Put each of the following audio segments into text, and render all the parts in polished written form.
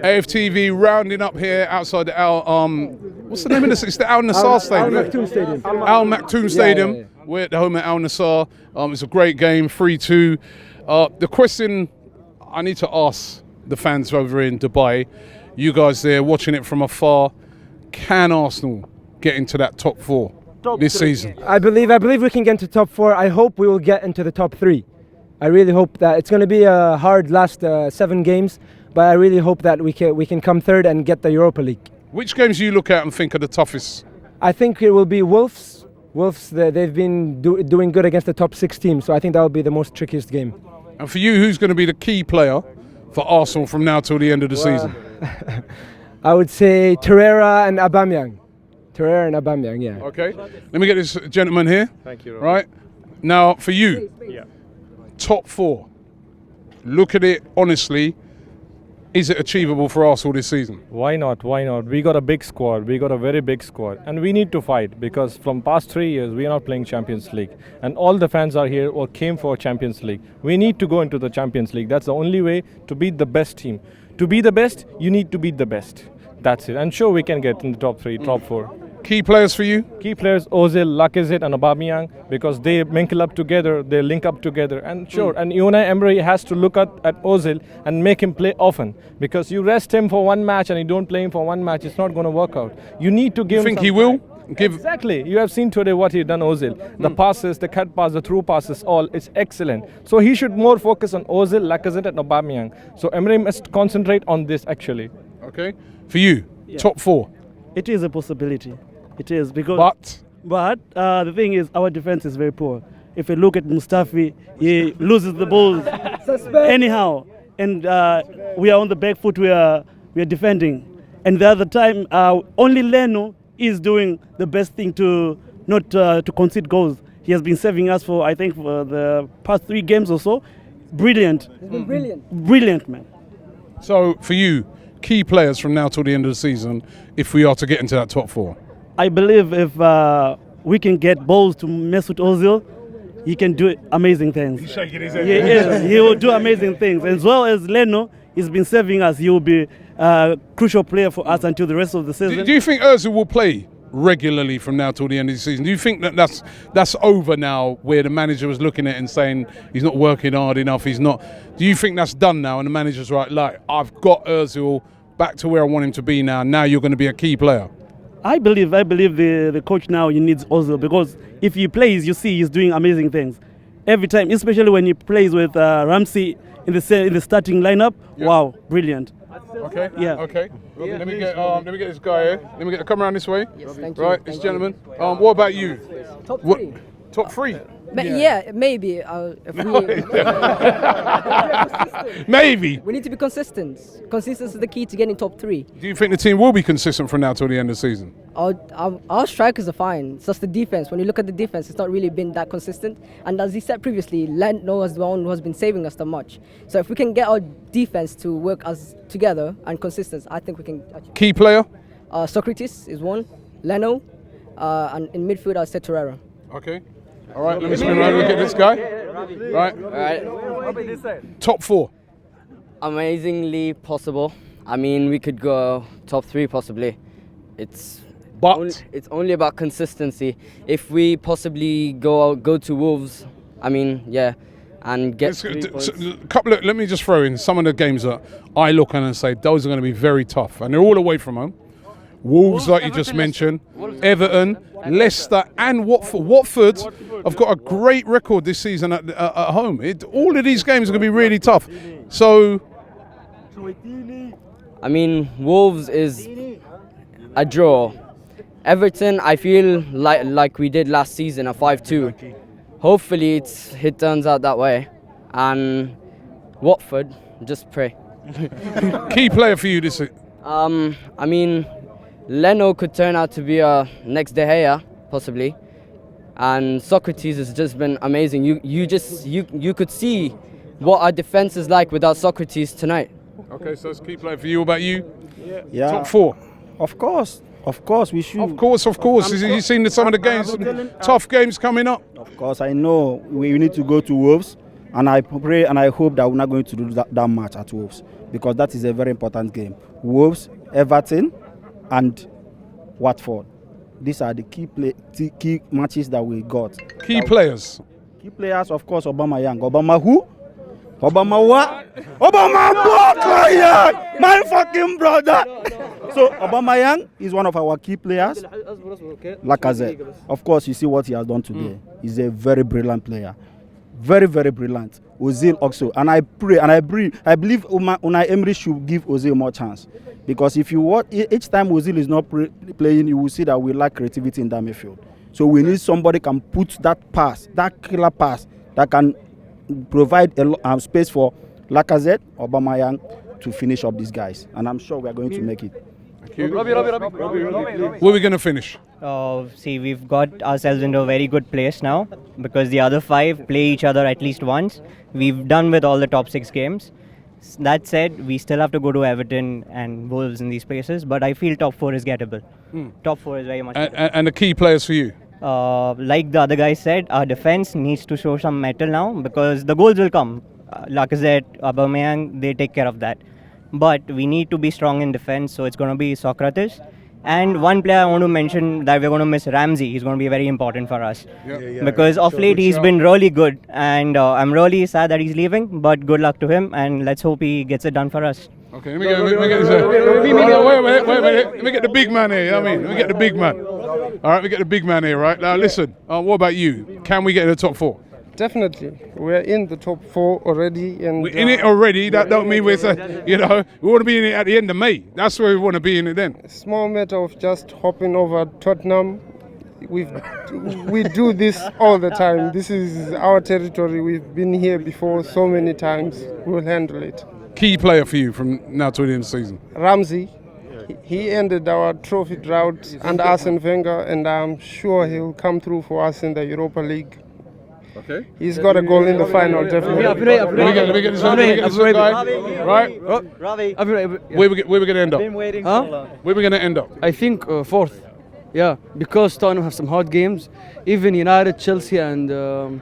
AFTV rounding up here outside the what's the name of this? It's the Al-Nasr Stadium. Al-Maktoum Stadium. Al-Maktoum Stadium. Yeah. We're at the home at Al-Nasr. It's a great game, 3-2. The question I need to ask the fans over in Dubai, you guys there watching it from afar, can Arsenal get into that top 4 this season? I believe we can get into top 4. I hope we will get into the top 3. I really hope that. It's going to be a hard last 7 games, but I really hope that we can come third and get the Europa League. Which games do you look at and think are the toughest? I think it will be Wolves. They've been doing good against the top 6 teams, so I think that will be the most trickiest game. And for you, who's going to be the key player for Arsenal from now till the end of the season? I would say Torreira and Aubameyang. Yeah. Okay. Let me get this gentleman here. Thank you. Right. Now, for you, top 4. Look at it honestly. Is it achievable for Arsenal this season? Why not? We got a big squad. We got a very big squad. And we need to fight because from past 3 years, we are not playing Champions League. And all the fans are here or came for Champions League. We need to go into the Champions League. That's the only way to beat the best team. To be the best, you need to beat the best. That's it. And sure, we can get in the top 3, top 4. Key players for you? Key players, Ozil, Lacazette and Aubameyang, because they mingle up together, they link up together. And sure, and Unai Emery has to look at Ozil and make him play often. Because you rest him for one match and you don't play him for one match, it's not going to work out. You need to give him. You think he will? Exactly. You have seen today what he done, Ozil. The passes, the cut pass, the through passes, all, it's excellent. So he should more focus on Ozil, Lacazette and Aubameyang. So Emery must concentrate on this actually. Okay. For you, top 4? It is a possibility. It is because. But the thing is, our defense is very poor. If you look at Mustafi, he loses the balls anyhow, and we are on the back foot. We are defending, and the other time, only Leno is doing the best thing to not to concede goals. He has been saving us for I think for the past 3 games or so. Brilliant. He's been brilliant. Brilliant, man. So for you, key players from now till the end of the season, if we are to get into that top 4. I believe if we can get balls to Mesut Ozil, he can do amazing things. He's shaking his head. He will do amazing things. As well as Leno, he's been saving us. He will be a crucial player for us until the rest of the season. Do you think Ozil will play regularly from now till the end of the season? Do you think that that's over now, where the manager was looking at it and saying he's not working hard enough, he's not? Do you think that's done now and the manager's right, like, I've got Ozil back to where I want him to be now you're going to be a key player? I believe the coach now, he needs Ozil, because if he plays, you see he's doing amazing things every time, especially when he plays with Ramsey in the starting lineup. Yeah. Wow, brilliant. Okay. Yeah. Okay. Yeah. Let me get this guy here. Let me come around this way. Yes, thank you. Right, this gentleman. What about you? Top 3. Top 3. Yeah, maybe. If Maybe. we need to be consistent. Consistency is the key to getting top 3. Do you think the team will be consistent from now till the end of the season? Our strikers are fine. It's just the defense. When you look at the defense, it's not really been that consistent. And as he said previously, Leno is the one who has been saving us the much. So if we can get our defense to work as together and consistent, I think we can. Key player? Socrates is one. Leno, and in midfield, I'll say Torreira. Okay. All right, let me spin around and look at this guy. Right. Top 4. Amazingly possible. I mean, we could go top 3 possibly. It's only about consistency. If we possibly go to Wolves, I mean, yeah, and get 3 points. Let me just throw in some of the games that I look at and say those are going to be very tough, and they're all away from home. Wolves, like you just mentioned, Everton, Leicester and Watford. Watford have got a great record this season at home. All of these games are going to be really tough. So, I mean, Wolves is a draw. Everton, I feel like we did last season, a 5-2. Hopefully it turns out that way. And Watford, just pray. Key player for you this season? I mean, Leno could turn out to be a next De Gea, possibly, and Socrates has just been amazing. You could see what our defense is like without Socrates tonight. Okay, so it's key player for you. What about you? Yeah. Top 4. Of course, we should. Of course. You've seen some of the games, tough games coming up. Of course, I know we need to go to Wolves. And I pray and I hope that we're not going to do that match at Wolves, because that is a very important game. Wolves, Everton, and Watford. These are the key matches that we got. Key players. Key players, of course, Obama Young. Obama who? Obama what? Obama block, my fucking brother. So Obama Young is one of our key players. Lacazette. Of course, you see what he has done today. He's a very brilliant player. Very, very brilliant. Ozil also. And I pray and I believe Unai Emery should give Ozil more chance. Because if you watch, each time Ozil is not playing, you will see that we lack creativity in that midfield. So we need somebody can put that pass, that killer pass, that can provide a space for Lacazette, Aubameyang to finish up these guys. And I'm sure we are going to make it. Thank you. Where are we going to finish? See, we've got ourselves into a very good place now because the other 5 play each other at least once. We've done with all the top 6 games. That said, we still have to go to Everton and Wolves in these places, but I feel top 4 is gettable. Top 4 is very much gettable. And the key players for you? Like the other guy said, our defense needs to show some mettle now because the goals will come. Lacazette, Aubameyang, they take care of that. But we need to be strong in defense, so it's going to be Socrates. And one player I want to mention that we're going to miss, Ramsey. He's going to be very important for us. Because of late he's been really good. And I'm really sad that he's leaving, but good luck to him. And let's hope he gets it done for us. Okay, let me get Let me get the big man here, you know what I mean? Let me get the big man. All right, we get the big man here, right? Now listen, what about you? Can we get in the top 4? Definitely. We're in the top 4 already. And we're in it already. That don't mean we're, we want to be in it at the end of May. That's where we want to be in it then. Small matter of just hopping over Tottenham. We do this all the time. This is our territory. We've been here before so many times. We'll handle it. Key player for you from now to the end of the season? Ramsey. He ended our trophy drought under Arsene Wenger, and I'm sure he'll come through for us in the Europa League. Okay. He's got a goal in the final, definitely. Let me get this guy. Right? Where we going to end up? Where we going to end up? I think 4th. Yeah, because Tottenham have some hard games. Even United, Chelsea, and what?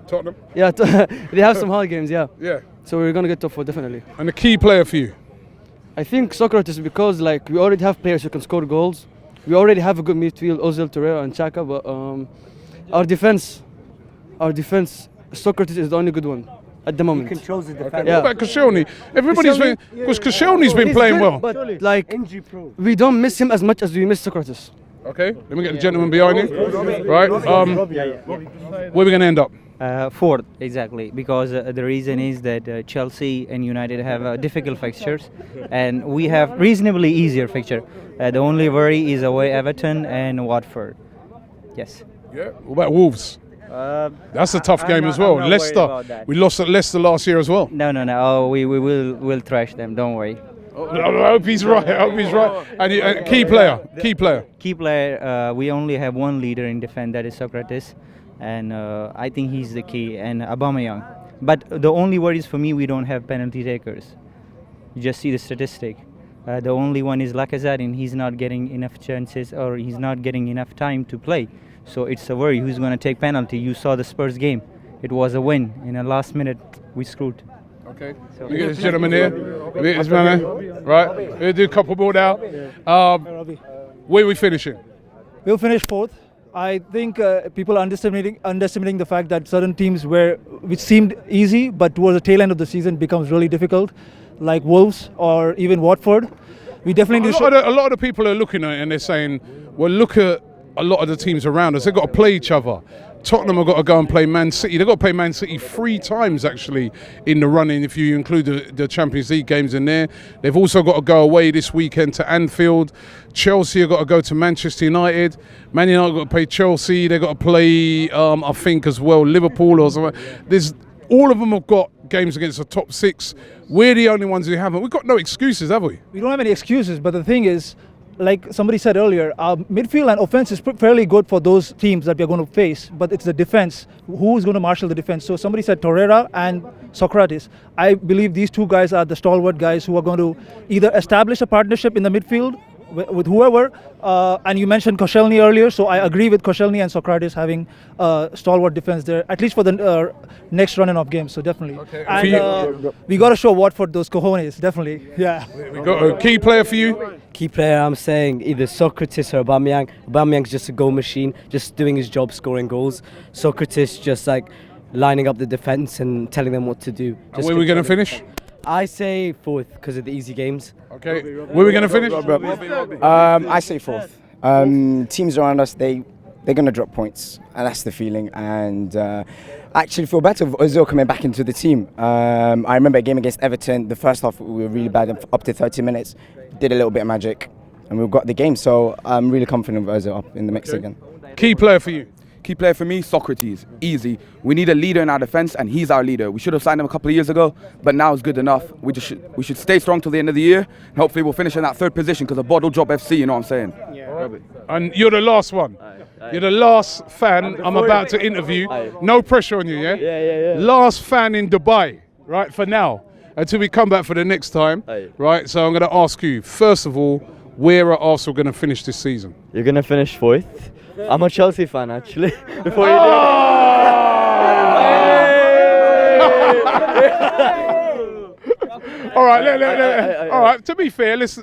Tottenham? Yeah, they have some hard games, yeah. Yeah. So we're going to get top 4, definitely. And the key player for you? I think Socrates, because we already have players who can score goals. We already have a good midfield, Ozil, Torreira, and Xhaka, but our defense, Socrates is the only good one at the moment. He controls the defense. Okay. Yeah. What about Koscielny? Everybody's been, because Koscielny's been playing well. But we don't miss him as much as we miss Socrates. Okay, let me get the gentleman behind you. Right, where are we going to end up? 4th, exactly, because the reason is that Chelsea and United have difficult fixtures and we have reasonably easier fixture. The only worry is away Everton and Watford. Yes. Yeah. What about Wolves? That's a tough game as well. Leicester, we lost at Leicester last year as well. No. Oh, we'll thrash them. Don't worry. I hope he's right. And key player. We only have one leader in defense, that is Socrates, and I think he's the key. And Aubameyang. But the only worry is for me, we don't have penalty takers. You just see the statistic. The only one is Lacazette, and he's not getting enough chances, or he's not getting enough time to play. So it's a worry who's going to take penalty. You saw the Spurs game. It was a win. In the last minute, we screwed. Okay. So we get this gentleman here. This man here. Right. We'll do a couple more now. Where are we finishing? We'll finish 4th. I think people are underestimating the fact that certain teams which seemed easy, but towards the tail end of the season becomes really difficult, like Wolves or even Watford. We definitely a lot of the people are looking at it and they're saying, well, look at a lot of the teams around us. They've got to play each other. Tottenham have got to go and play Man City. They've got to play Man City 3 times actually in the running if you include the Champions League games in there. They've also got to go away this weekend to Anfield. Chelsea have got to go to Manchester United. Man United have got to play Chelsea. They've got to play, I think as well, Liverpool or something. All of them have got games against the top 6. We're the only ones who haven't. We've got no excuses, have we? We don't have any excuses, but the thing is, like somebody said earlier, our midfield and offense is fairly good for those teams that we are going to face, but it's the defense. Who is going to marshal the defense? So somebody said Torreira and Socrates. I believe these 2 guys are the stalwart guys who are going to either establish a partnership in the midfield with whoever. And you mentioned Koscielny earlier, so I agree with Koscielny and Socrates having stalwart defense there, at least for the next run of games. So definitely. Okay. And we got to show Watford those cojones, definitely. Yeah. We got a key player for you. Key player, I'm saying either Socrates or Aubameyang. Aubameyang's just a goal machine, just doing his job, scoring goals. Socrates just like lining up the defence and telling them what to do. And where are we going to finish? I say fourth because of the easy games. Okay. Where are we going to finish? I say fourth. Teams around us, they're going to drop points, and that's the feeling. And I actually feel better with Ozil coming back into the team. I remember a game against Everton. The first half we were really bad up to 30 minutes. Did a little bit of magic, and we got the game. So I'm really confident with Ozil up in the mix again. Key player for you? Key player for me, Socrates. Easy. We need a leader in our defence, and he's our leader. We should have signed him a couple of years ago, but now it's good enough. We should stay strong till the end of the year, and hopefully we'll finish in that third position because a bottle drop FC, you know what I'm saying? Yeah. And you're the last one. You're the last fan I'm about to interview. No pressure on you, yeah? Yeah. Last fan in Dubai, right, for now, until we come back for the next time, right? So I'm going to ask you, first of all, where are Arsenal going to finish this season? You're going to finish fourth. I'm a Chelsea fan, actually. Before you All right, all right. To be fair, let's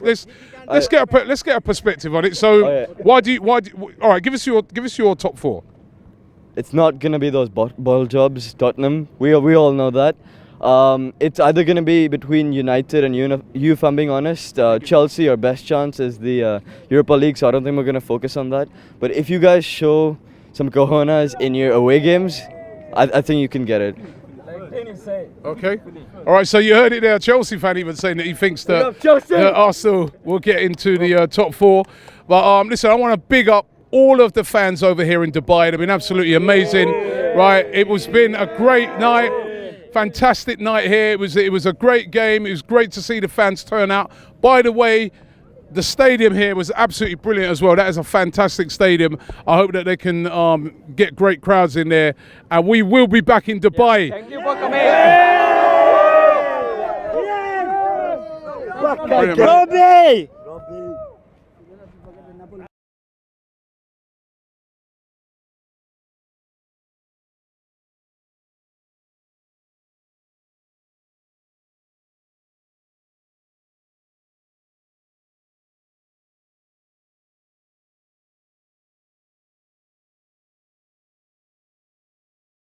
get a perspective on it. So, why do you? All right, give us your top four. It's not gonna be those bottle jobs, Tottenham. We all know that. It's either gonna be between United and if I'm being honest. Chelsea, our best chance is the Europa League, so I don't think we're gonna focus on that. But if you guys show some cojones in your away games, I think you can get it. Okay. All right, so you heard it there. Chelsea fan even saying that he thinks that Arsenal will get into the top four. But listen, I want to big up all of the fans over here in Dubai. They've been absolutely amazing, right? It's been a great night, fantastic night here. It was a great game. It was great to see the fans turn out. By the way, the stadium here was absolutely brilliant as well. That is a fantastic stadium. I hope that they can get great crowds in there. And we will be back in Dubai. Thank you for coming. Brilliant,